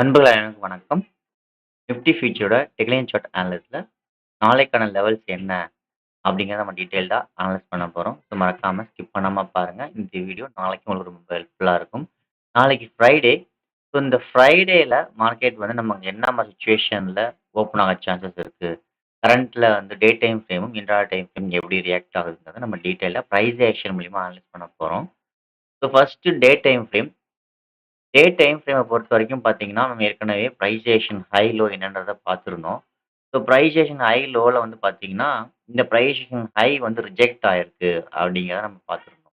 நண்பர்கள் அனைவருக்கும் வணக்கம். நிஃப்டி ஃபியூச்சரோட டெக்லைன் சார்ட் அனலிஸ்ட்ல நாளைக்கான லெவல்ஸ் என்ன அப்படிங்கிறத நம்ம டீட்டெயில்டா அனலைஸ் பண்ண போறோம். ஸோ மறக்காம ஸ்கிப் பண்ணாம பாருங்க. இந்த வீடியோ நாளைக்கு உங்களுக்கு ரொம்ப ஹெல்ப்ஃபுல்லா இருக்கும். நாளைக்கு ஃப்ரைடே. ஸோ இந்த ஃப்ரைடேல மார்க்கெட் வந்து நமக்கு என்ன மாரி சிச்சுவேஷன்ல ஓப்பன் ஆக சான்சஸ் இருக்கு? கரண்ட்ல வந்து டே டைம் ஃப்ரேமும், இன்ட்ரா டைம் ஃப்ரேம் எப்படி ரியாக்ட் ஆகுதுங்கிறத நம்ம டீட்டெயிலா பிரைஸ் ஆக்ஷன் மூலியமா அனலைஸ் பண்ண போறோம். So first day time frame. Day time ஃப்ரேம பொறுத்தவரைக்கும் பார்த்தீங்கன்னா, நம்ம ஏற்கனவே பிரைஸேஷன் ஹை, லோ என்னன்றத பார்த்துருந்தோம். ஸோ பிரைஸேஷன் ஹை, லோல வந்து பார்த்தீங்கன்னா, இந்த பிரைஸேஷன் ஹை வந்து ரிஜெக்ட் ஆயிருக்கு அப்படிங்கிறத நம்ம பார்த்துருந்தோம்.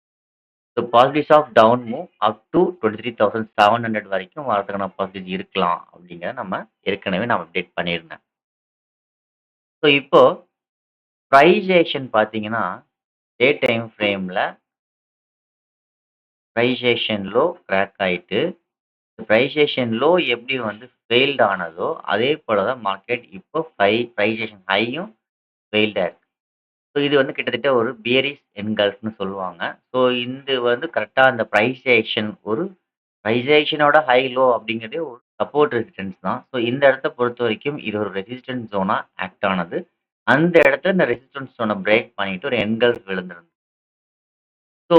So possibilities of down move up to 23,700 வரைக்கும் வரதுக்கான பாசிபிலிட்டி இருக்கலாம் அப்படிங்கிறத நம்ம ஏற்கனவே நான் அப்டேட் பண்ணியிருந்தேன். ஸோ இப்போ பிரைஸேஷன் பார்த்தீங்கன்னா, டே டைம் ஃப்ரேம்ல பிரைஸேஷன் லோ கிராக் ஆயிட்டு பிரைஸேஷன் லோ எப்படி வந்து ஃபெயில்ட் ஆனதோ, அதே போல தான் மார்க்கெட் இப்போ பிரைஸேஷன் ஹையும் ஃபெயில்டா இருக்கு. ஸோ இது வந்து கிட்டத்தட்ட ஒரு பியரிஷ் என்கல்ஃப்ன்னு சொல்லுவாங்க. ஸோ இது வந்து கரெக்ட்டா அந்த பிரைஸேஷனோட ஹை, லோ அப்படிங்கிறதே ஒரு சப்போர்ட் ரெசிஸ்டன்ஸ் தான். ஸோ இந்த இடத்த பொறுத்தவரைக்கும் இது ஒரு ரெசிஸ்டன்ஸ் ஜோனா ஆக்ட் ஆனது. அந்த இடத்துல இந்த ரெசிஸ்டன்ஸ் ஜோன பிரேக் பண்ணிட்டு ஒரு என்கல்ஃப் விழுந்திருந்தது. ஸோ,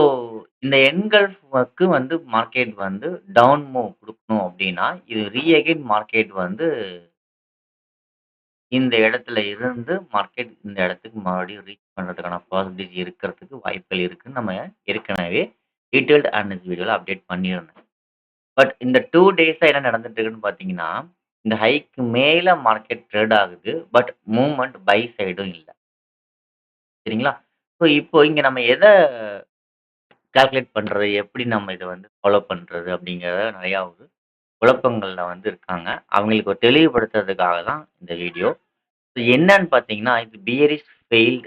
இந்த என்கல்ஃப்க்கு வந்து மார்க்கெட் வந்து டவுன் மூவ் குடுக்கணும் அப்டின்னா, இது அகைன் மார்க்கெட் வந்து இந்த இடத்துல இருந்து மார்க்கெட் இந்த இடத்துக்கு மறுபடியும் ரீச் பண்றதுக்கான பாசிபிலிட்டிஸ் இருக்கிறதுக்கு வாய்ப்புகள் இருக்குன்னு நம்ம ஏற்கனவே டீட்டெயில்டு அனலிசிஸ் வீடியோல அப்டேட் பண்ணியிருந்தேன். பட் இந்த 2 டேஸா என்ன நடந்துட்டு இருக்குன்னு பார்த்தீங்கன்னா, இந்த ஹைக்கு மேல மார்க்கெட் ட்ரேட் ஆகுது. பட் மூவ்மெண்ட் பை சைடும் இல்ல. சரிங்களா? ஸோ, இப்போ இங்க நம்ம எத கால்குலேட் பண்றது? எப்படி நம்ம இத வந்து ஃபாலோ பண்றது? அப்படிங்கிறத நெறையா ஒரு குழப்பங்கள்ல வந்து இருக்காங்க. அவங்களுக்கு ஒரு தெளிவுபடுத்துறதுக்காக தான் இந்த வீடியோ. என்னன்னு பார்த்தீங்கன்னா, இது பியரிஷ் ஃபெயில்ட்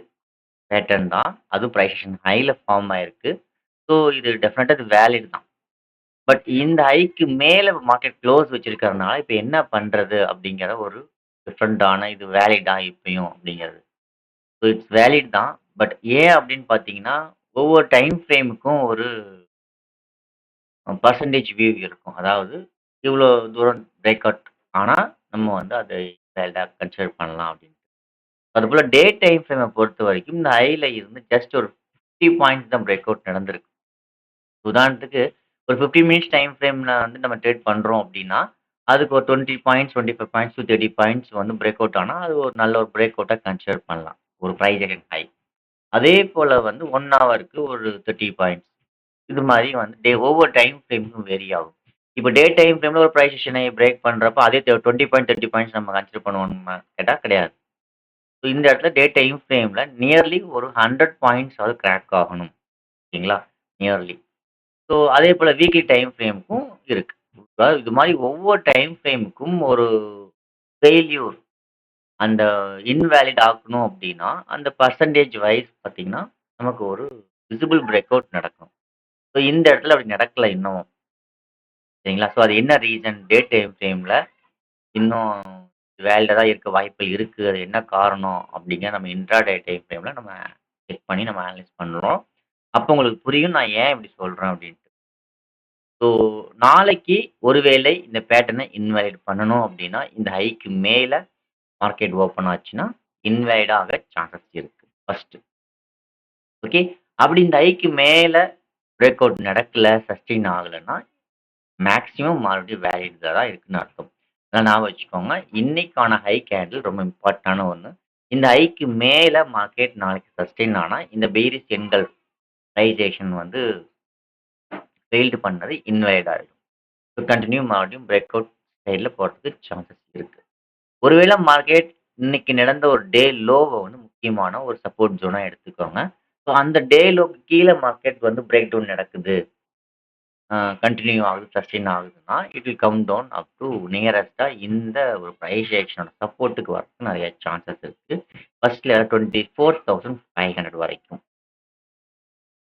பேட்டர்ன் தான். அதுவும் பிரைஸ் ஆக்ஷன் ஹைல ஃபார்ம் ஆயிருக்கு. ஸோ இது டெஃபினட்டா இது வேலிட் தான். பட் இந்த ஹைக்கு மேல மார்க்கெட் க்ளோஸ் வச்சிருக்கிறதுனால, இப்ப என்ன பண்றது? அப்படிங்கிற ஒரு டிஃபரண்டான இது வேலிடா இப்பயும் அப்படிங்கிறது. ஸோ இட்ஸ் வேலிட் தான். பட் ஏன் அப்படின்னு பார்த்தீங்கன்னா, ஒவ்வொரு டைம் ஃப்ரேமுக்கும் ஒரு பெர்சன்டேஜ் வியூ இருக்கும். அதாவது இவ்வளோ தூரம் பிரேக் அவுட் ஆனா, நம்ம வந்து அதை வேலிடா கன்சிடர் பண்ணலாம் அப்படின்னு. அதுபோல டே டைம் ஃப்ரேம பொறுத்தவரைக்கும் இந்த ஹைல இருந்து ஜஸ்ட் ஒரு 50 பாயிண்ட்ஸ் தான் பிரேக் அவுட் நடந்திருக்கு. உதாரணத்துக்கு ஒரு 15 மினிட்ஸ் டைம் ஃப்ரேம்ல வந்து நம்ம ட்ரேட் பண்றோம் அப்படின்னா, அதுக்கு ஒரு 20 பாயிண்ட்ஸ், 25 பாயிண்ட்ஸ் டூ 30 பாயிண்ட்ஸ் வந்து பிரேக் அவுட் ஆனா, அது ஒரு நல்ல ஒரு பிரேக் அவுட்டா கன்சிடர் பண்ணலாம். ஒரு பிரைஸ் அகைன் ஹை. அதே போல வந்து 1 ஹவருக்கு ஒரு 30 பாயிண்ட்ஸ். இது மாரி வந்து ஒவ்வொரு டைம் ஃப்ரேமுக்கும் வேரி ஆகும். இப்ப டே டைம் ஃப்ரேம்ல ஒரு பிரைஸ் செஷனை பிரேக் பண்றப்ப அதே 20 பாயிண்ட், 30 பாயிண்ட்ஸ் நம்ம கன்சிடர் பண்ணுவோமா கேட்டா கிடையாது. ஸோ இந்த இடத்துல டே டைம் ஃப்ரேம்ல நியர்லி ஒரு 100 பாயிண்ட்ஸாவது கிராக் ஆகணும். ஓகேங்களா? நியர்லி. ஸோ அதே போல வீக்லி டைம் ஃப்ரேமுக்கும் இருக்கு. அதாவது இது மாரி ஒவ்வொரு டைம் ஃப்ரேமுக்கும் ஒரு ஃபெயில்யூர் அந்த இன்வேலிட் ஆக்கணும் அப்டின்னா, அந்த பெர்சன்டேஜ் வைஸ் பார்த்தீங்கன்னா, நமக்கு ஒரு விசிபிள் பிரேக் அவுட் நடக்கும். ஸோ இந்த இடத்துல அப்படி நடக்கல இன்னும். சரிங்களா? ஸோ அது என்ன ரீசன்? டே டைம் ஃப்ரேம்ல இன்னும் வேலிடா தான் இருக்க வாய்ப்புகள் இருக்கு. அது என்ன காரணம்? அப்படிங்க நம்ம இன்ட்ராடே டைம் ஃப்ரேம்ல நம்ம செக் பண்ணி நம்ம அனலைஸ் பண்றோம். அப்போ உங்களுக்கு புரியும் நான் ஏன் இப்படி சொல்றேன் அப்படின்ட்டு. ஸோ நாளைக்கு ஒருவேளை இந்த பேட்டர்ன இன்வாலிட் பண்ணணும் அப்படின்னா, இந்த ஹைக்கு மேல மார்க்கெட் ஓப்பன் ஆச்சுன்னா, இன்வாலிட் ஆக சான்சஸ் இருக்கு. ஃபர்ஸ்ட்டு. ஓகே. அப்படி இந்த ஹைக்கு மேல பிரேக் அவுட் நடக்கல, சஸ்டெயின் ஆகலன்னா, மேக்ஸிமம் மறுபடியும் வேலிட்ல தான் இருக்குன்னு அர்த்தம். அத ஞாபகம் வச்சுக்கோங்க. இன்னைக்கான ஹை கேண்டில் ரொம்ப இம்பார்ட்டன்டான ஒண்ணு. இந்த ஹைக்கு மேல மார்க்கெட் நாளைக்கு சஸ்டெயின் ஆனா, இந்த பெயரிஷ் எண்கள் பிரைஸேஷன் வந்து ஃபெயில்டு பண்ணது இன்வாலிட் ஆயிடும். ஸோ கன்டின்யூ மறுபடியும் பிரேக் அவுட் சைட்ல போறதுக்கு சான்சஸ் இருக்கு. ஒருவேளை மார்க்கெட் இன்னைக்கு நடந்த ஒரு டே லோவ வந்து முக்கியமான ஒரு சப்போர்ட் ஜோனா எடுத்துக்கோங்க. ஸோ அந்த டே லோக்கு கீழ மார்க்கெட் வந்து பிரேக் டவுன் நடக்குது. கன்டின்யூ ஆகுது, சஸ்டெயின் ஆகுதுன்னா, it will come down up to நியரஸ்ட்டா இந்த ஒரு பிரைஸ் ஆக்ஷனோட சப்போர்ட்டுக்கு வரதுக்கு நெறைய சான்சஸ் இருக்கு. ஃபர்ஸ்ட்ல 24,500 வரைக்கும்.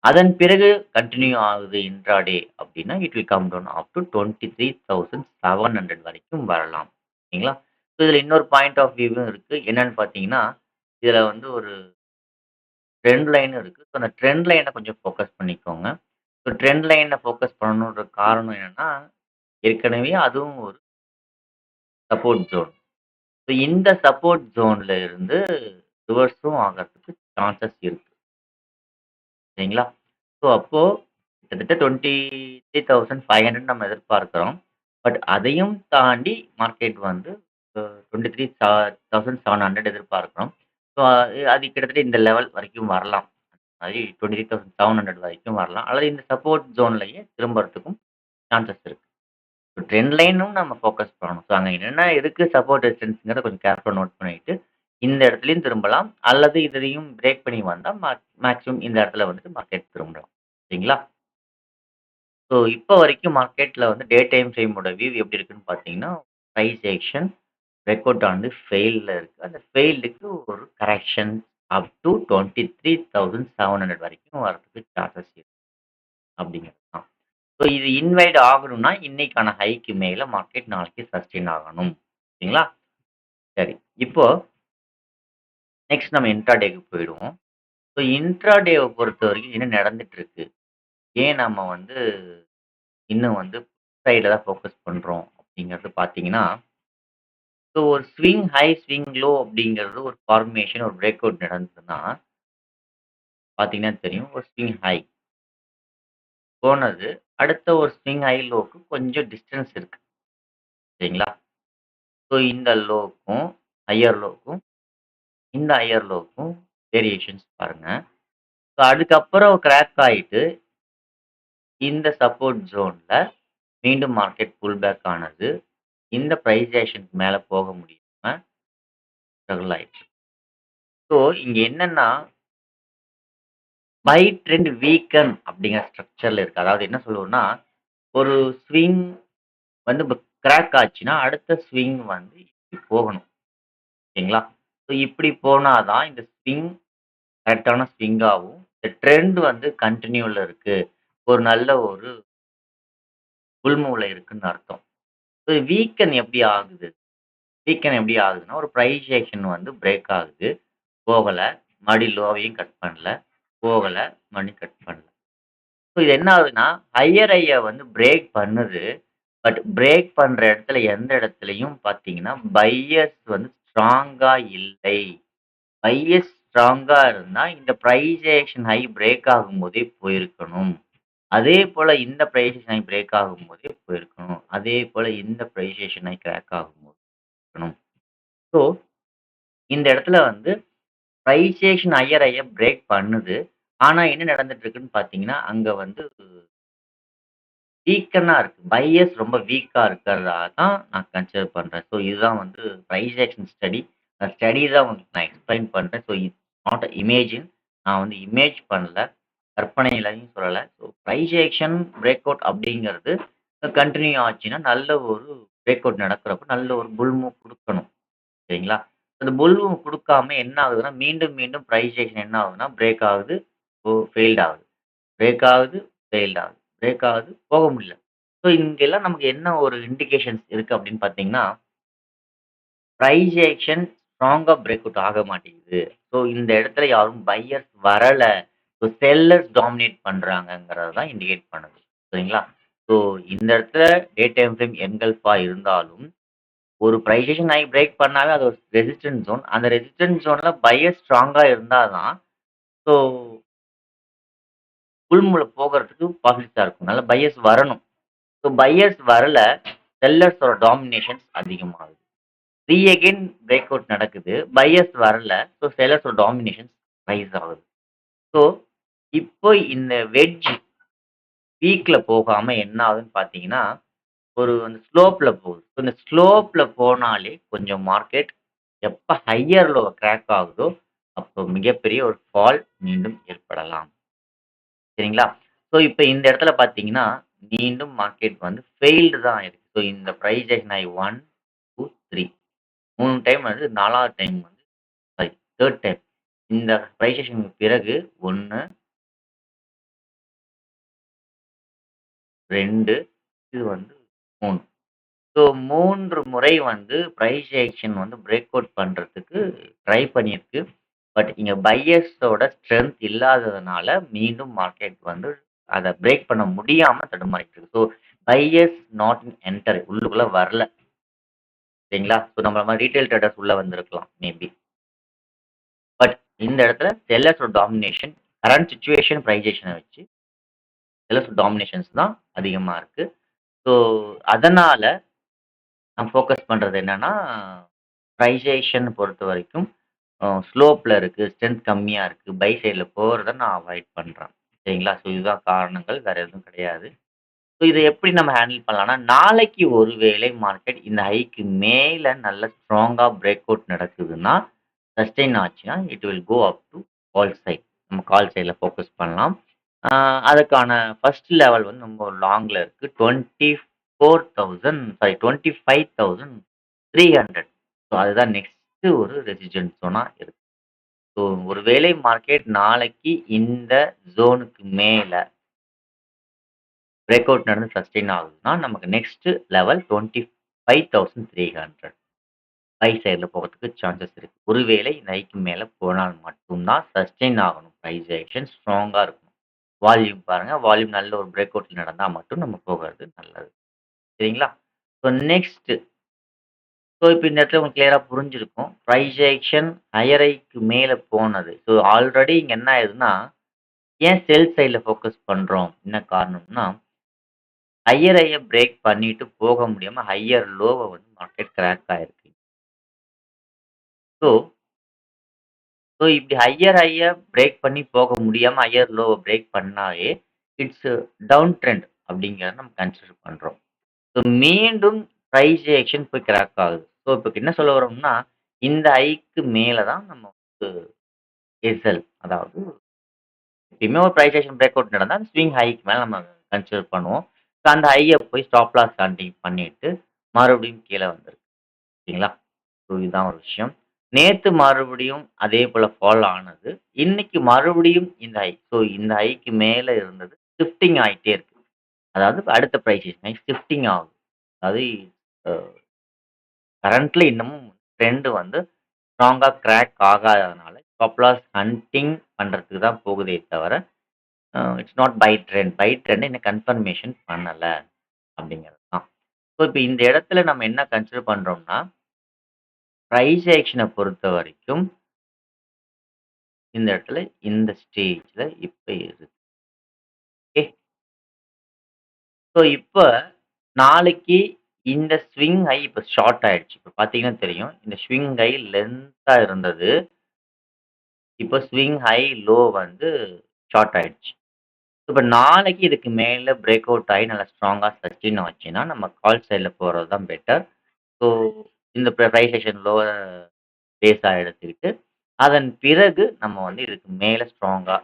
அதன் பிறகு கன்டின்யூ ஆகுது இன்ட்ராடே அப்டின்னா, it will come down up to 23,700 வரைக்கும் வரலாம். ஓகேங்களா? ஸோ இதுல இன்னொரு பாயிண்ட் ஆஃப் வியூவும் இருக்கு. என்னன்னு பார்த்தீங்கன்னா, இதுல வந்து ஒரு ட்ரெண்ட் லைனும் இருக்கு. ஸோ அந்த ட்ரெண்ட் லைன கொஞ்சம் ஃபோக்கஸ் பண்ணிக்கோங்க. ஸோ ட்ரெண்ட் லைன ஃபோக்கஸ் பண்ணணுன்ற காரணம் என்னன்னா, ஏற்கனவே அதுவும் ஒரு சப்போர்ட் ஜோன். ஸோ இந்த சப்போர்ட் ஜோன்ல இருந்து ரிவர்ஸும் ஆகறதுக்கு சான்சஸ் இருக்கு. சரிங்களா? ஸோ அப்போ கிட்டத்தட்ட 23,500 நம்ம எதிர்பார்க்கிறோம். பட் அதையும் தாண்டி மார்க்கெட் வந்து 23,700 எதிர்பார்க்கிறோம். ஸோ அது கிட்டத்தட்ட இந்த லெவல் வரைக்கும் வரலாம். அது 23,700 வரைக்கும் வரலாம். அல்லது இந்த சப்போர்ட் ஜோன்லயே திரும்புறதுக்கும் சான்சஸ் இருக்கு. ட்ரெண்ட் லைனும் நம்ம ஃபோக்கஸ் பண்ணணும். ஸோ அங்க என்னென்ன இருக்கு சப்போர்ட் ரெசிஸ்டன்ஸ்ங்கிறத கொஞ்சம் கேர்ஃபுல்லா நோட் பண்ணிட்டு, இந்த இடத்துலயும் திரும்பலாம். அல்லது இதையும் பிரேக் பண்ணி வந்தா மேக்ஸிமம் இந்த இடத்துல வந்துட்டு மார்க்கெட் திரும்பலாம். சரிங்களா? ஸோ இப்ப வரைக்கும் மார்க்கெட்ல வந்து டே டைம் ஃப்ரேமோட வியூ எப்படி இருக்குன்னு பார்த்தீங்கன்னா, பிரைஸ் ஆக்ஷன் பிரேக் அவுட் ஆனது ஃபெயில்ல இருக்கு. அந்த ஃபெயில்டுக்கு ஒரு கரெக்ஷன் அப் டூ 23,700 வரைக்கும் வரதுக்கு சான்சஸ் இருக்கு. அப்படிங்கிறது தான். ஸோ இது இன்வைட் ஆகணும்னா, இன்னைக்கான ஹைக்கு மேல மார்க்கெட் நாளைக்கு சஸ்டெயின் ஆகணும். சரிங்களா? சரி. இப்போ நெக்ஸ்ட் நம்ம இன்ட்ராடேக்கு போயிடுவோம். ஸோ இன்ட்ராடேவ பொறுத்தவரைக்கும் என்ன நடந்துட்டு இருக்கு? ஏன் நம்ம வந்து இன்னும் வந்து சைடுல தான் ஃபோக்கஸ் பண்றோம் அப்படிங்கிறது பார்த்தீங்கன்னா, ஸோ ஒரு ஸ்விங் ஹை, ஸ்விங் லோ அப்படிங்கிறது ஒரு ஃபார்மேஷன், ஒரு பிரேக் அவுட் நடந்ததுன்னா, பார்த்தீங்கன்னா தெரியும். ஒரு ஸ்விங் ஹை போனது, அடுத்த ஒரு ஸ்விங் ஹை லோக்கு கொஞ்சம் டிஸ்டன்ஸ் இருக்கு. சரிங்களா? ஸோ இந்த லோக்கும், ஹையர் லோக்கும், இந்த ஹையர் லோக்கும் வேரியேஷன்ஸ் பாருங்க. ஸோ அதுக்கப்புறம் கிராக் ஆயிட்டு, இந்த சப்போர்ட் ஜோன்ல மீண்டும் மார்க்கெட் புல் பேக் ஆனது. இந்த பிரைஸ் ஆக்ஷனுக்கு மேல போக முடியாம ஸ்ட்ரகிள் ஆயிடுச்சு. ஸோ இங்க என்னன்னா, பை ட்ரெண்ட் வீக்கன் அப்படிங்கிற ஸ்ட்ரக்சர்ல இருக்கு. அதாவது என்ன சொல்லுவோம்னா, ஒரு ஸ்விங் வந்து கிராக் ஆச்சுன்னா, அடுத்த ஸ்விங் வந்து இப்படி போகணும். ஓகேங்களா? ஸோ இப்படி போனா தான் இந்த ஸ்விங் கரெக்ட்டான ஸ்விங் ஆகும். இந்த ட்ரெண்ட் வந்து கன்டின்யூல இருக்கு. ஒரு நல்ல ஒரு புல் மூவ்ல இருக்குன்னு அர்த்தம். ஸோ வீக்கன் எப்படி ஆகுது? வீக்கன் எப்படி ஆகுதுன்னா, ஒரு பிரைஸ் ஆக்ஷன் வந்து பிரேக் ஆகுது. போகல. மறுபடியும் லோவையும் கட் பண்ணல. போகல. மறுபடியும் கட் பண்ணல. ஸோ இது என்ன ஆகுதுன்னா, ஹையர் ஹைய வந்து பிரேக் பண்ணுது. பட் பிரேக் பண்ற இடத்துல எந்த இடத்துலயும் பார்த்தீங்கன்னா, பையர்ஸ் வந்து ஸ்ட்ராங்கா இல்லை. பையர்ஸ் ஸ்ட்ராங்கா இருந்தா, இந்த பிரைஸ் ஆக்ஷன் ஹை பிரேக் ஆகும்போதே போயிருக்கணும். அதேபோல இந்த பிரைஸ் ஆக்ஷன் ஹை பிரேக் ஆகும்போதே போயிருக்கணும். அதேபோல இந்த பிரைஸ் ஆக்ஷன் ஹை கிராக் ஆகும்போது இருக்கணும். ஸோ இந்த இடத்துல வந்து பிரைஸ் ஆக்ஷன் ஹையர் ஹைய பிரேக் பண்ணுது. ஆனா என்ன நடந்துட்டு இருக்குன்னு பார்த்தீங்கன்னா, அங்க வந்து வீக்கனா இருக்கு. பையஸ் ரொம்ப வீக்கா இருக்கிறதா தான் நான் கன்சிடர் பண்றேன். ஸோ இதுதான் வந்து பிரைஸ் ஆக்ஷன் ஸ்டடி. அந்த ஸ்டடி தான் உங்களுக்கு நான் எக்ஸ்பிளைன் பண்றேன். So it's not a imagine. நான் வந்து இமேஜ் பண்ணல. கற்பனையிலயும் சொல்லல. So price action break out அப்படிங்கிறது கன்டின்யூ ஆச்சுன்னா, நல்ல ஒரு பிரேக் அவுட் நடக்கிறப்ப நல்ல ஒரு புல் மூவ் குடுக்கணும். சரிங்களா? அந்த புல் மூவ் குடுக்காம என்ன ஆகுதுன்னா, மீண்டும் மீண்டும் பிரைஸ் ஆக்ஷன் என்ன ஆகுதுன்னா, பிரேக் ஆகுது. ஃபெயில்ட் ஆகுது. பிரேக் ஆகுது, ஃபெயில்ட் ஆகுது. பிரேக் ஆகுது, போக முடியல. ஸோ இங்கெல்லாம் நமக்கு என்ன ஒரு இண்டிகேஷன்ஸ் இருக்கு அப்படின்னு பார்த்தீங்கன்னா, பிரைஸ் ஆக்ஷன் ஸ்ட்ராங்கா பிரேக் அவுட் ஆக மாட்டேங்குது. ஸோ இந்த இடத்துல யாரும் பையர்ஸ் வரல. ஸோ செல்லர்ஸ் டாமினேட் பண்றாங்கங்கிறத தான் இண்டிகேட் பண்ணுது. சரிங்களா? ஸோ இந்த இடத்துல டே டைம் ஃப்ரேம் என்கல்ஃபா இருந்தாலும், ஒரு பிரைஸ் ஆக்ஷன் ஹை பிரேக் பண்ணாவே அது ஒரு ரெசிஸ்டன்ஸ் ஜோன். அந்த ரெசிஸ்டன்ஸ் ஜோன்ல பையர்ஸ் ஸ்ட்ராங்கா இருந்தா தான், ஸோ புல் போகறதுக்கு பாசிபிலிட்டீஸா இருக்கும். அதனால பையர்ஸ் வரணும். ஸோ பையர்ஸ் வரல. செல்லர்ஸோட டாமினேஷன்ஸ் அதிகமாகுது. அகைன் பிரேக் அவுட் நடக்குது. பையர்ஸ் வரல. ஸோ செல்லர்ஸோட டாமினேஷன்ஸ் ரைஸ் ஆகுது. ஸோ இப்போ இந்த வெட்ஜ் பீக்ல போகாம என்ன ஆகுதுன்னு பார்த்தீங்கன்னா, ஒரு அந்த ஸ்லோப்ல போகுது. ஸோ இந்த ஸ்லோப்ல போனாலே கொஞ்சம் மார்க்கெட் எப்ப ஹையர் லோவ கிராக் ஆகுதோ, அப்போ மிகப்பெரிய ஒரு ஃபால் மீண்டும் ஏற்படலாம். சரிங்களா? ஸோ இப்ப இந்த இடத்துல பார்த்தீங்கன்னா, மீண்டும் மார்க்கெட் வந்து ஃபெயில்டு தான் ஆயிருக்கு. ஸோ இந்த பிரைஸ் ஆக்ஷன் ஹை 1, 2, 3 3 டைம் வந்து 4வது டைம் வந்து சாரி 3 டைம். இந்த பிரைஸ் ஆக்ஷனுக்கு பிறகு 1, 2 இது வந்து 3. ஸோ 3 முறை வந்து பிரைஸ் ஆக்ஷன் வந்து பிரேக் அவுட் பண்றதுக்கு ட்ரை பண்ணியிருக்கு. பட் இங்க பையர்ஸோட ஸ்ட்ரென்த் இல்லாததுனால மீண்டும் மார்க்கெட் வந்து அத பிரேக் பண்ண முடியாம தடுமாறிட்டு இருக்கு. ஸோ பையர்ஸ் நாட் என்டர் உள்ளுக்குள்ள வரல. சரிங்களா? ஸோ நம்மள மாரி ரீட்டெயில் ட்ரேடர்ஸ் உள்ள வந்திருக்கலாம் மேபி. பட் இந்த இடத்துல செல்லர்ஸோட டாமினேஷன் கரண்ட் சிச்சுவேஷன் பிரைசேஷன வச்சு செல்லர்ஸ் டாமினேஷன்ஸ் தான் அதிகமா இருக்கு. ஸோ அதனால நான் ஃபோக்கஸ் பண்றது என்னன்னா, பிரைசேஷன் பொறுத்தவரைக்கும் ஸ்லோப்ல இருக்கு, ஸ்ட்ரென்த் கம்மியா இருக்கு. பை சைட்ல போறத நான் அவாய்ட் பண்றேன். சரிங்களா? ஸோ இதுதான் காரணங்கள். வேற எதுவும் கிடையாது. ஸோ இத எப்படி நம்ம ஹேண்டில் பண்ணலாம்னா, நாளைக்கு ஒரு வேளை மார்க்கெட் இந்த ஹைக்கு மேல நல்ல ஸ்ட்ராங்கா பிரேக் அவுட் நடக்குதுன்னா, சஸ்டெயின் ஆச்சுன்னா, it will go up to call side. நம்ம கால் சைட்ல ஃபோக்கஸ் பண்ணலாம். ஆ அதுக்கான ஃபர்ஸ்ட் லெவல் வந்து ரொம்ப லாங்ல இருக்கு. 24,000 சாரி 25,300. ஸோ அதுதான் நெக்ஸ்ட் ஒரு ரெசிஸ்டன்ஸ் ஜோனா இருக்கு. ஸோ ஒருவேளை மார்க்கெட் நாளைக்கு இந்த ஜோனுக்கு மேல பிரேக் அவுட் நடந்து சஸ்டெயின் ஆகுதுன்னா, நமக்கு நெக்ஸ்ட் லெவல் 25,300 பை சைட்ல போகறதுக்கு சான்சஸ் இருக்கு. ஒருவேளை இந்த ஹைக்கு மேல போனால் மட்டும் தான் சஸ்டெயின் ஆகணும். பிரைஸ் ஆக்ஷன் ஸ்ட்ராங்கா இருக்கணும். வால்யூம் பாருங்க. வால்யூம் நல்ல ஒரு பிரேக் அவுட்ல நடந்தா மட்டும் நம்ம போகறது நல்லது. சரிங்களா? ஸோ நெக்ஸ்ட் இப்ப இந்த இடத்துல உங்களுக்கு கிளியரா புரிஞ்சிருக்கும். பிரைஸ் ஆக்ஷன் ஹையர் ஹைக்கு மேல போனது. ஸோ ஆல்ரெடி இங்க என்ன ஆயிருதுன்னா, ஏன் செல் சைட்ல ஃபோக்கஸ் பண்றோம்? என்ன காரணம்னா ஹையர் ஹைய பிரேக் பண்ணிட்டு போக முடியாம ஹையர் லோவ வந்து மார்க்கெட் கிராக் ஆயிருக்கு. ஸோ ஸோ இப்படி ஹையர் ஹைய பிரேக் பண்ணி போக முடியாம ஹையர் லோவ பிரேக் பண்ணாலே, இட்ஸ் டவுன் ட்ரெண்ட் அப்படிங்கிறத நம்ம கன்சிடர் பண்றோம். ஸோ மீண்டும் பிரைஸ் ஆக்ஷன் போய் கிராக் ஆகுது. ஸோ இப்ப என்ன சொல்ல வரோம்னா, இந்த ஹைக்கு மேல தான் நம்ம வந்து எஸ்எல் அதாவது எப்பயுமே ஒரு பிரைஸ் ஆக்ஷன் பிரேக் அவுட் நடந்தா, ஸ்விங் ஹைக்கு மேல நம்ம கன்சிடர் பண்ணுவோம். ஸோ அந்த ஹைய போய் ஸ்டாப் லாஸ் ஹண்டிங் பண்ணிட்டு மறுபடியும் கீழ வந்துரும். சரிங்களா? ஸோ இதுதான் ஒரு விஷயம். நேத்து மறுபடியும் அதே போல ஃபால் ஆனது. இன்னைக்கு மறுபடியும் இந்த ஹை. ஸோ இந்த ஹைக்கு மேல இருந்தது ஷிஃப்டிங் ஆயிட்டே இருக்கு. அதாவது அடுத்த பிரைஸ் ஹை ஷிஃப்டிங் ஆகுது. அதாவது அ கரண்ட்ல இன்னமும் ட்ரெண்ட் வந்து ஸ்ட்ராங்கா கிராக் ஆகாததுனால ஸ்டாப் லாஸ் ஹண்டிங் பண்றதுக்கு தான் போகுதே தவிர, it's not buy trend. Buy trend இன்னும் கன்ஃபர்மேஷன் பண்ணல அப்படிங்கிறது தான். ஸோ இப்ப இந்த இடத்துல நம்ம என்ன கன்சிடர் பண்றோம்னா, பிரைஸ் ஆக்ஷன பொறுத்தவரைக்கும் இந்த இடத்துல இந்த ஸ்டேஜ்ல இப்ப இருக்கு. ஓகே. ஸோ இப்ப நாளைக்கு இந்த ஸ்விங் ஹை இப்ப ஷார்ட் ஆயிடுச்சு. இப்ப பார்த்தீங்கன்னா தெரியும். இந்த ஸ்விங் ஹை லென்த்தா இருந்தது. இப்ப ஸ்விங் ஹை லோ வந்து ஷார்ட் ஆயிடுச்சு. இப்ப நாளைக்கு இதுக்கு மேல பிரேக் அவுட் ஆயி நல்லா ஸ்ட்ராங்கா சஸ்டெயின் ஆச்சுன்னா, நம்ம கால் சைட்ல போறது தான் பெட்டர். ஸோ இந்த பிரைஸ் செக்ஷன் லோவ பேஸா எடுத்துக்கிட்டு, அதன் பிறகு நம்ம வந்து இதுக்கு மேல ஸ்ட்ராங்கா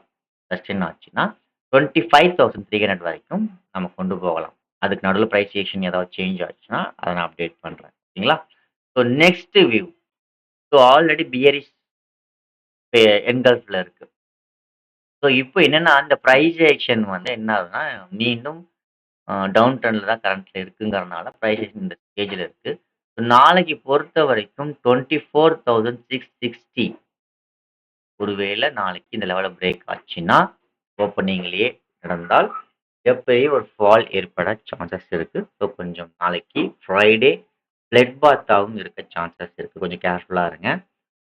சஸ்டெயின் ஆச்சுன்னா, 25,300 வரைக்கும் நம்ம கொண்டு போகலாம். அதுக்கு நடுவுல பிரைஸ் ஏஷன் ஏதாவது சேஞ்ச் ஆச்சுன்னா, அத நான் அப்டேட் பண்றேன். ஓகேங்களா? So next view. So already bearish என்கல்ஃப்ல இருக்கு. ஸோ இப்போ என்னன்னா, அந்த பிரைஸ் ஆக்ஷன் வந்து என்ன ஆகுதுன்னா, மீண்டும் டவுன் ட்ரெண்ட்ல தான் கரண்ட்ல இருக்குங்கிறனால பிரைஸ் ஆக்ஷன் இந்த ஸ்டேஜ்ல இருக்கு. நாளைக்கு பொறுத்தவரைக்கும் 24,660 ஒருவேளை நாளைக்கு இந்த லெவல பிரேக் ஆச்சுன்னா, ஓப்பனிங்லயே நடந்தால், எப்பயும் ஒரு ஃபால் ஏற்பட சான்சஸ் இருக்கு. ஸோ கொஞ்சம் நாளைக்கு ஃப்ரைடே பிளட் பாத்தாவும் இருக்க சான்சஸ் இருக்கு. கொஞ்சம் கேர்ஃபுல்லா இருங்க.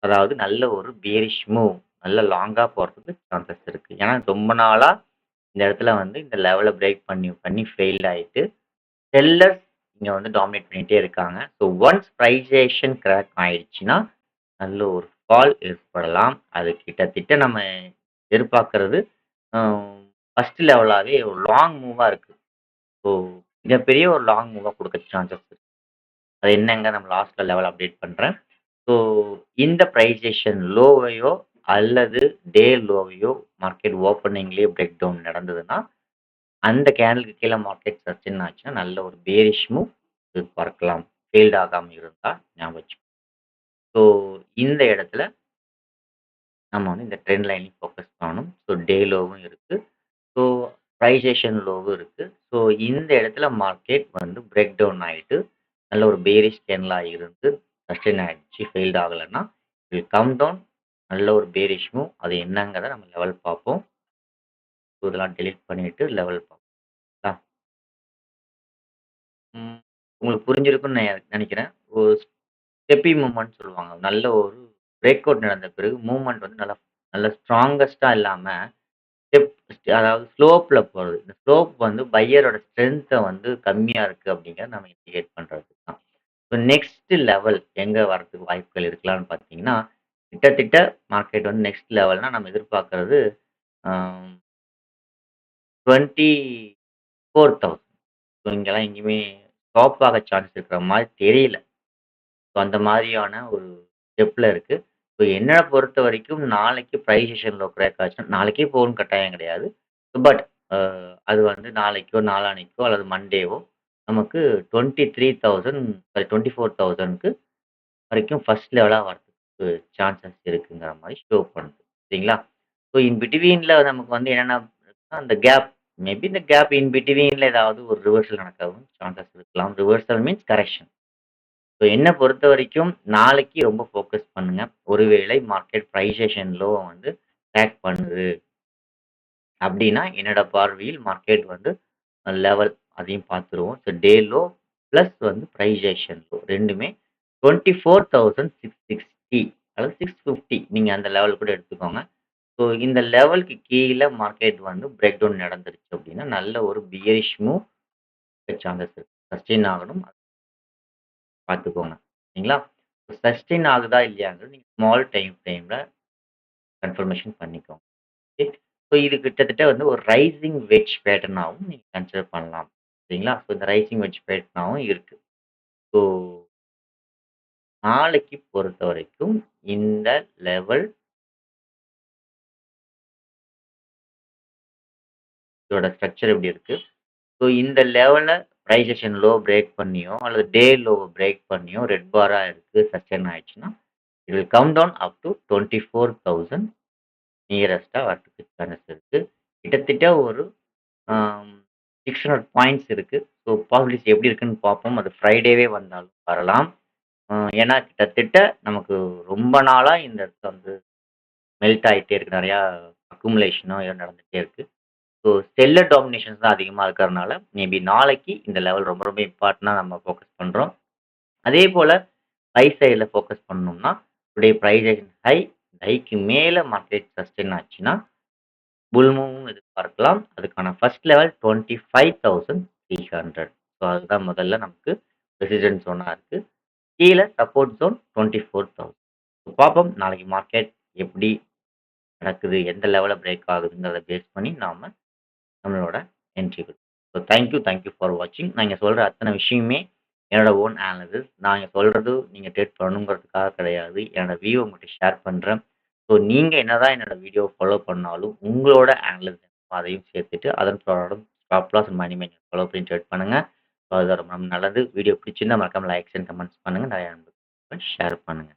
அதாவது நல்ல ஒரு பியரிஷ் மூவ் நல்ல லாங்கா போறதுக்கு சான்சஸ் இருக்கு. ஏன்னா ரொம்ப நாளா இந்த இடத்துல வந்து இந்த லெவல பிரேக் பண்ணி பண்ணி ஃபெயில் ஆயிட்டு, செல்லர்ஸ் இங்க வந்து டாமினேட் பண்ணிட்டே இருக்காங்க. ஸோ ஒன்ஸ் பிரைசேஷன் கிராக் ஆயிடுச்சுன்னா, நல்ல ஒரு ஃபால் ஏற்படலாம். அது கிட்டத்தட்ட நம்ம எதிர்பார்க்கிறது அ ஃபர்ஸ்ட் லெவலாவே ஒரு லாங் மூவா இருக்கு. ஸோ மிகப்பெரிய ஒரு லாங் மூவா குடுக்க சான்சஸ் இருக்கு. அது என்னங்க நம்ம லாஸ்ட்ல லெவல் அப்டேட் பண்றேன். ஸோ இந்த பிரைசேஷன் லோவையோ அல்லது டே லோவையோ மார்க்கெட் ஓப்பனிங்லயே பிரேக் டவுன் நடந்ததுன்னா, அந்த கேண்டிலுக்கு கீழ மார்க்கெட் சஸ்டெயின் ஆச்சுன்னா, நல்ல ஒரு பேரிஷ் மூவ் எதிர்பார்க்கலாம். ஃபெயில்ட் ஆகாம இருந்தா ஞாபகம் வச்சுக்கோங்க. ஸோ இந்த இடத்துல நம்ம வந்து இந்த ட்ரெண்ட் லைன்லயும் ஃபோக்கஸ் பண்ணணும். ஸோ டே லோவும் இருக்கு. ஸோ பிரைசேஷன் லோவும் இருக்கு. ஸோ இந்த இடத்துல மார்க்கெட் வந்து பிரேக் டவுன் ஆயிட்டு, நல்ல ஒரு பேரிஷ் கேன்லா இருந்து சஸ்டெயின் ஆயிடுச்சு. ஃபெயில்ட் ஆகலன்னா, வில் கம் டவுன் நல்ல ஒரு பேரிஷ் மூவ். அது என்னங்கிறத நம்ம லெவல் பார்ப்போம். ஸோ இதெல்லாம் டெலீட் பண்ணிட்டு லெவல் பார்ப்போம். ம் உங்களுக்கு புரிஞ்சிருக்கும்னு நெனைக்கிறேன். ஸ்டெப்பி மூவ்மெண்ட் சொல்லுவாங்க. நல்ல ஒரு பிரேக் அவுட் நடந்த பிறகு மூவ்மெண்ட் வந்து நல்லா நல்ல ஸ்ட்ராங்கஸ்ட்டா இல்லாம, ஸ்டெப் அதாவது ஸ்லோப்ல போறது. இந்த ஸ்லோப் வந்து பையரோட ஸ்ட்ரென்த்த வந்து கம்மியா இருக்கு அப்படிங்கிறத நம்ம இண்டிகேட் பண்றதுக்கு தான். இப்ப நெக்ஸ்ட் லெவல் எங்க வரதுக்கு வாய்ப்புகள் இருக்கலாம்னு பார்த்தீங்கன்னா, கிட்டத்தட்ட மார்க்கெட் வந்து நெக்ஸ்ட் லெவல்னா நம்ம எதிர்பார்க்கிறது அ 24,000. ஸோ இங்கலாம் எங்கேயுமே ஸ்டாப் ஆக சான்ஸ் இருக்கிற மாரி தெரியல. ஸோ அந்த மாதிரியான ஒரு ஸ்டெப்ல இருக்கு. ஸோ என்ன பொறுத்தவரைக்கும் நாளைக்கு பிரைஸ் ஆக்ஷன் லோ பிரேக் ஆச்சுன்னா, நாளைக்கே போகணும்னு கட்டாயம் கிடையாது. பட் அ அது வந்து நாளைக்கோ, நாளான்னைக்கோ அல்லது மண்டேவோ நமக்கு 23,000 சாரி 24,000க்கு வரைக்கும் ஃபர்ஸ்ட் லெவலா வரதுக்கு சான்சஸ் இருக்குங்கிற மாரி ஷோ பண்ணுது. சரிங்களா? ஸோ இன் பிட்வீன்ல நமக்கு வந்து என்னென்ன இருக்குன்னா, அந்த கேப் மேபி இந்த கேப் இன் பிட்வீன்ல ஏதாவது ஒரு ரிவர்சல் நடக்கவும் சான்சஸ் இருக்கலாம். Reversal means correction. ஸோ என்ன பொறுத்தவரைக்கும் நாளைக்கு ரொம்ப ஃபோக்கஸ் பண்ணுங்க. ஒருவேளை மார்க்கெட் பிரைஸேஷன் லோவ வந்து ட்ராக் பண்ணுது அப்டின்னா, என்னோட பார்வையில் மார்க்கெட் வந்து லெவல் அதையும் பார்த்துருவோம். ஸோ டே லோ பிளஸ் வந்து பிரைஸேஷன் லோ 2மே 24,660 அதாவது 650 நீங்க அந்த லெவல் கூட எடுத்துக்கோங்க. ஸோ இந்த லெவலுக்கு கீழ மார்க்கெட் வந்து பிரேக் டவுன் நடந்துருச்சு அப்டின்னா, நல்ல ஒரு பியரிஷ் மூவ் சான்சஸ் இருக்கு. சஸ்டெயின் ஆகணும். பார்த்துக்கோங்க. சரிங்களா? சஸ்டெயின் ஆகுதா இல்லையாங்கிறது நீங்க ஸ்மால் டைம் ஃப்ரேம்ல கன்ஃபர்மேஷன் பண்ணிக்கோங்க. ஓகே. ஸோ இது கிட்டத்தட்ட வந்து ஒரு ரைசிங் வெட்ஜ் பேட்டர்னாவும் நீங்க கன்சிடர் பண்ணலாம். சரிங்களா? ஸோ இந்த ரைசிங் வெட்ஜ் பேட்டர்னாவும் இருக்கு. ஸோ நாளைக்கு பொறுத்தவரைக்கும் இந்த லெவல் இதோட ஸ்ட்ரக்சர் எப்படி இருக்கு? ஸோ இந்த லெவல பிரைஸ் ஆக்ஷன் லோ பிரேக் பண்ணியோ, அல்லது டே லோவ பிரேக் பண்ணியோ ரெட் பாரா இருக்கு சஸ்டெயின் ஆயிடுச்சுன்னா, it will come down up to 24,000 நியரஸ்ட்டா வரதுக்கு சான்சஸ் இருக்கு. கிட்டத்தட்ட ஒரு ஆம் 600 பாயிண்ட்ஸ் இருக்கு. ஸோ பாசிபிலிட்டிஸ் எப்படி இருக்குன்னு பார்ப்போம். அது ஃப்ரைடேவே வந்தாலும் வரலாம். ஏன்னா கிட்டத்தட்ட நமக்கு ரொம்ப நாளா இந்த இடத்துல வந்து மெல்ட் ஆயிட்டே இருக்கு. நெறையா அக்குமுலேஷனோ ஏதோ நடந்துட்டே இருக்கு. ஸோ செல்லர் டாமினேஷன்ஸ் தான் அதிகமா இருக்கிறதுனால, மேபி நாளைக்கு இந்த லெவல் ரொம்ப ரொம்ப இம்பார்ட்டன்ட்டா நம்ம ஃபோக்கஸ் பண்றோம். அதேபோல பை சைட்ல ஃபோக்கஸ் பண்ணோம்னா, டுடே பிரைஸ் ஹை, ஹைக்கு மேல மார்க்கெட் சஸ்டெயின் ஆச்சுன்னா புல் மூவும் எதிர்பார்க்கலாம். அதுக்கான ஃபர்ஸ்ட் லெவல் 25,300. ஸோ அதுதான் முதல்ல நமக்கு ரெசிஸ்டன்ஸ் ஜோனா இருக்கு. கீழ சப்போர்ட் ஜோன் 24,000. பார்ப்போம் நாளைக்கு மார்க்கெட் எப்படி நடக்குது, எந்த லெவல்ல பிரேக் ஆகுதுங்கிறத பேஸ் பண்ணி நாம நம்மளோட என்ட்ரி குடுப்போம். ஸோ தேங்க் யூ ஃபார் வாட்சிங். நான் இங்க சொல்ற அத்தன விஷயமுமே என்னோட ஓன் அனாலிசிஸ். நான் இங்க சொல்றது நீங்க ட்ரேட் பண்ணணுங்கிறதுக்காக கிடையாது. என்னோட வியூ உங்ககிட்ட ஷேர் பண்றேன். ஸோ நீங்க என்னதான் என்னோட வீடியோ ஃபாலோ பண்ணாலும், உங்களோட அனாலிசிஸ் அதையும் சேர்த்துட்டு, அதன் பிரகாரம் ஸ்டாப் லாஸ், மணி மேனேஜ்மென்ட் ஃபாலோ பண்ணி ட்ரேட் பண்ணுங்க. ஸோ அது ரொம்ப நல்லது. வீடியோ பிடிச்சிருந்தா மறக்காம லைக்ஸ் அண்ட் கமெண்ட்ஸ் பண்ணுங்க. நிறைய நண்பர்களுக்கு ஷேர் பண்ணுங்க.